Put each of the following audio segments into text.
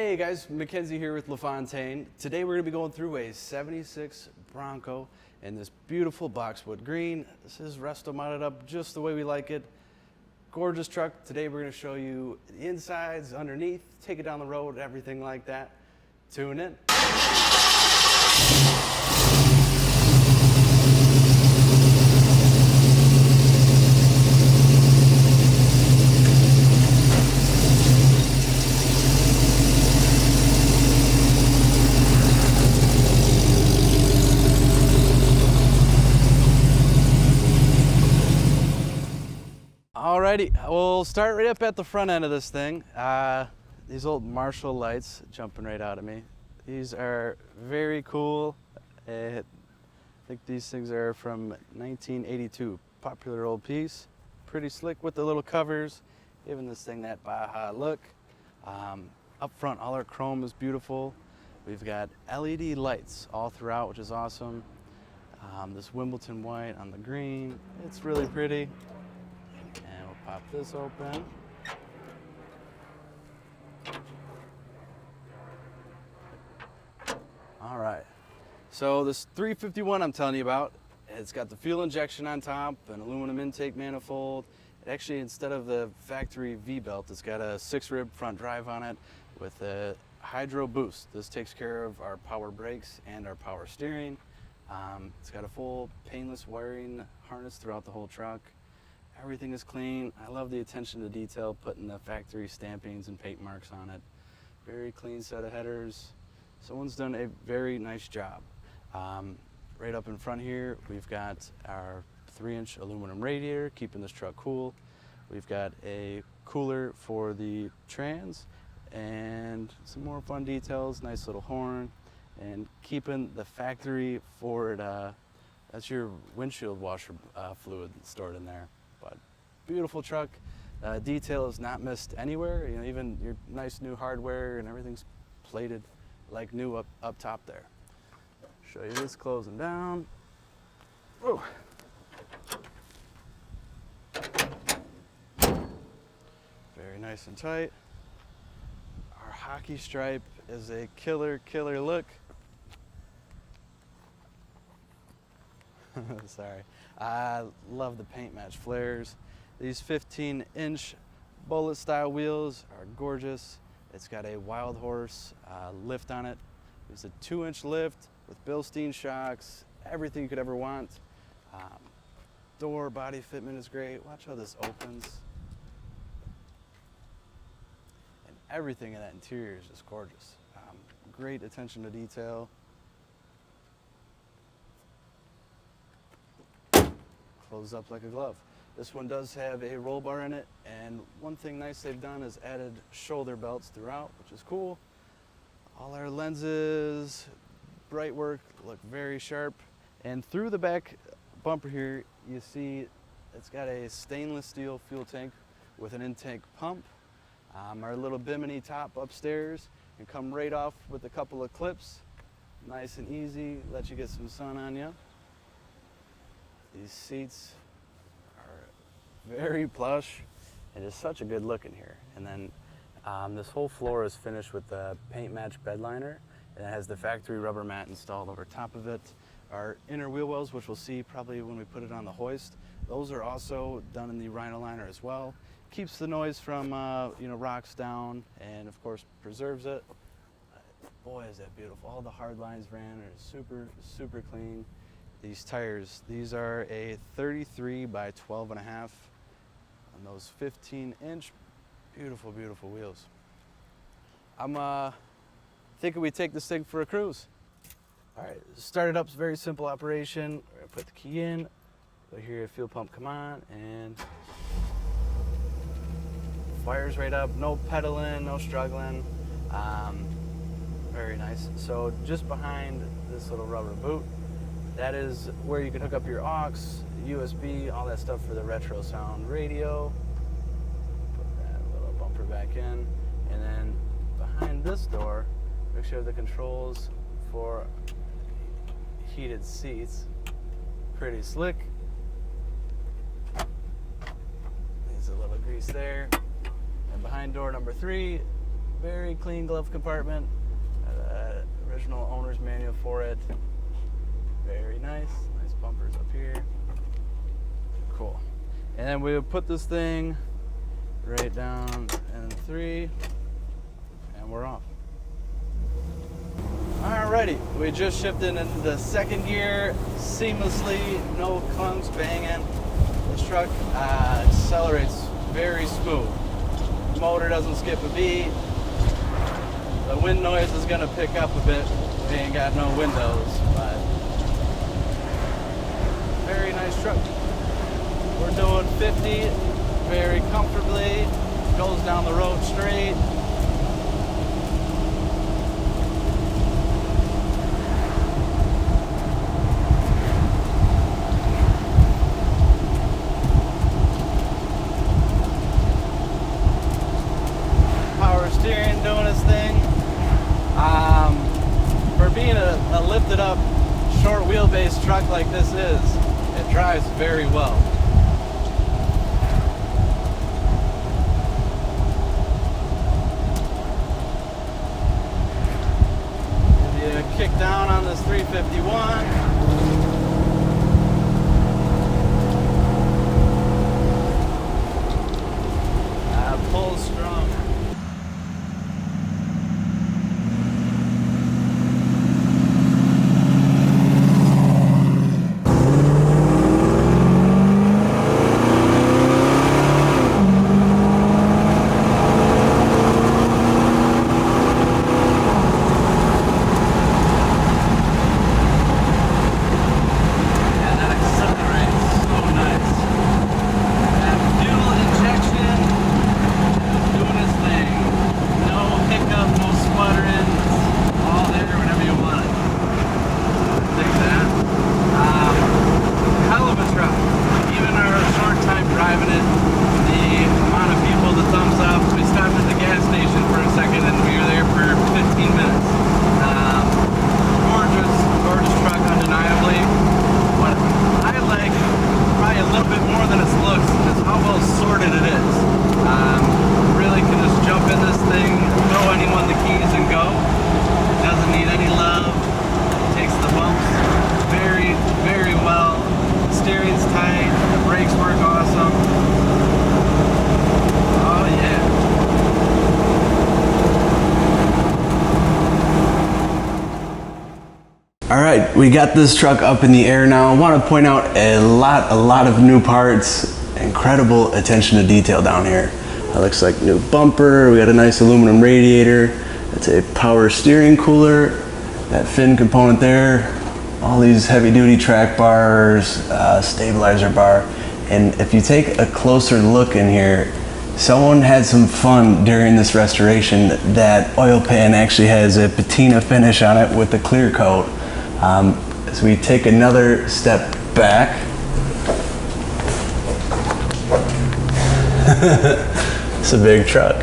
Hey guys, Mackenzie here with Lafontaine. Today we're going to be going through a 76 Bronco in this beautiful Boxwood Green. This is resto-modded up just the way we like it. Gorgeous truck. Today we're going to show you the insides, underneath, take it down the road, everything like that. Tune in. Alrighty, we'll start right up at the front end of this thing. These old Marchal lights jumping right out of me. These are very cool. I think these things are from 1982. Popular old piece. Pretty slick with the little covers, giving this thing that Baja look. Up front, all our chrome is beautiful. We've got LED lights all throughout, which is awesome. This Wimbledon white on the green. It's really pretty. Pop this open. All right, so this 351 I'm telling you about, it's got the fuel injection on top, an aluminum intake manifold. It actually, instead of the factory V-belt, it's got a 6-rib front drive on it with a hydro boost. This takes care of our power brakes and our power steering. It's got a full painless wiring harness throughout the whole truck. Everything is clean. I love the attention to detail, putting the factory stampings and paint marks on it. Very clean set of headers. Someone's done a very nice job. Right up in front here, we've got our 3-inch aluminum radiator, keeping this truck cool. We've got a cooler for the trans and some more fun details, nice little horn, and keeping the factory Ford, that's your windshield washer fluid stored in there. But beautiful truck. Detail is not missed anywhere. You know, even your nice new hardware and everything's plated like new up top there. Show you this closing down. Whoa. Very nice and tight. Our hockey stripe is a killer look. Sorry. I love the paint match flares. These 15-inch bullet style wheels are gorgeous. It's got a Wildhorse lift on it. It's a 2-inch lift with Bilstein shocks, everything you could ever want. Door body fitment is great. Watch how this opens. And everything in that interior is just gorgeous. Great attention to detail. Closes up like a glove. This one does have a roll bar in it, and one thing nice they've done is added shoulder belts throughout, which is cool. All our lenses, bright work, look very sharp. And through the back bumper here, you see it's got a stainless steel fuel tank with an intake pump. Our little bimini top upstairs can come right off with a couple of clips. Nice and easy, let you get some sun on you. These seats are very plush and just such a good look in here. And then this whole floor is finished with the paint match bed liner, and it has the factory rubber mat installed over top of it. Our inner wheel wells, which we'll see probably when we put it on the hoist, those are also done in the Rhino liner as well. Keeps the noise from rocks down, and of course preserves it. Boy, is that beautiful. All the hard lines ran are super clean. These tires, these are a 33 by 12.5 on those 15-inch, beautiful wheels. I'm thinking we take this thing for a cruise. All right, start it up, it's a very simple operation. We're gonna put the key in, you'll hear your fuel pump come on, and fires right up, no pedaling, no struggling. Very nice. So just behind this little rubber boot, that is where you can hook up your aux, USB, all that stuff for the retro sound radio. Put that little bumper back in. And then behind this door, make sure the controls for heated seats. Pretty slick. Needs a little grease there. And behind door number 3, Very clean glove compartment. Original owner's manual for it. Very nice. Nice bumpers up here. Cool. And then we would put this thing right down in 3, and we're off. Alrighty, we just shifted into the second gear seamlessly, no clunks, banging. This truck accelerates very smooth. The motor doesn't skip a beat. The wind noise is gonna pick up a bit. We ain't got no windows, but very nice truck. We're doing 50 very comfortably. Goes down the road straight. Power steering doing its thing. For being a lifted up short wheelbase truck like this is, it drives very well. Kick down on this 351. Pulls strong. Alright, we got this truck up in the air now. I want to point out a lot of new parts. Incredible attention to detail down here. That looks like new bumper. We got a nice aluminum radiator. It's a power steering cooler. That fin component there. All these heavy duty track bars, stabilizer bar. And if you take a closer look in here, someone had some fun during this restoration. That oil pan actually has a patina finish on it with the clear coat. As we take another step back, it's a big truck.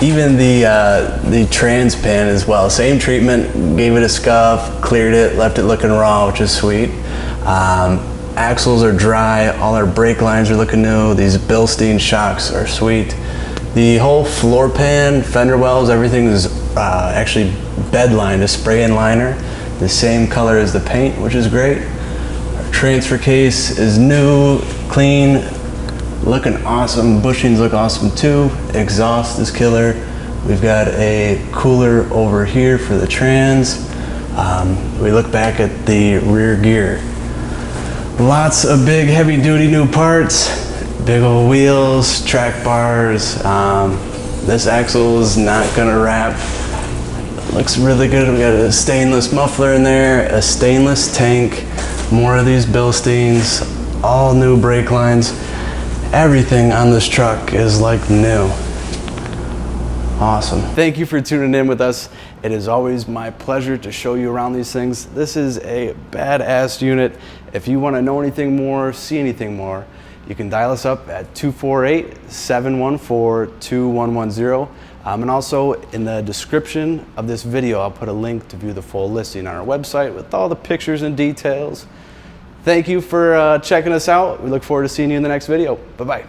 Even the trans pan as well, same treatment, gave it a scuff, cleared it, left it looking raw, which is sweet. Axles are dry, all our brake lines are looking new, these Bilstein shocks are sweet. The whole floor pan, fender wells, everything is actually bed lined, a spray-in liner. The same color as the paint, which is great. Our transfer case is new, clean, looking awesome. Bushings look awesome too. Exhaust is killer. We've got a cooler over here for the trans. We look back at the rear gear. Lots of big heavy duty new parts. Big old wheels, track bars. This axle is not gonna wrap. Looks really good. We got a stainless muffler in there, a stainless tank, more of these Bilsteins, all new brake lines. Everything on this truck is like new. Awesome. Thank you for tuning in with us. It is always my pleasure to show you around these things. This is a badass unit. If you want to know anything more, see anything more, you can dial us up at 248-714-2110. And also in the description of this video, I'll put a link to view the full listing on our website with all the pictures and details. Thank you for checking us out. We look forward to seeing you in the next video. Bye-bye.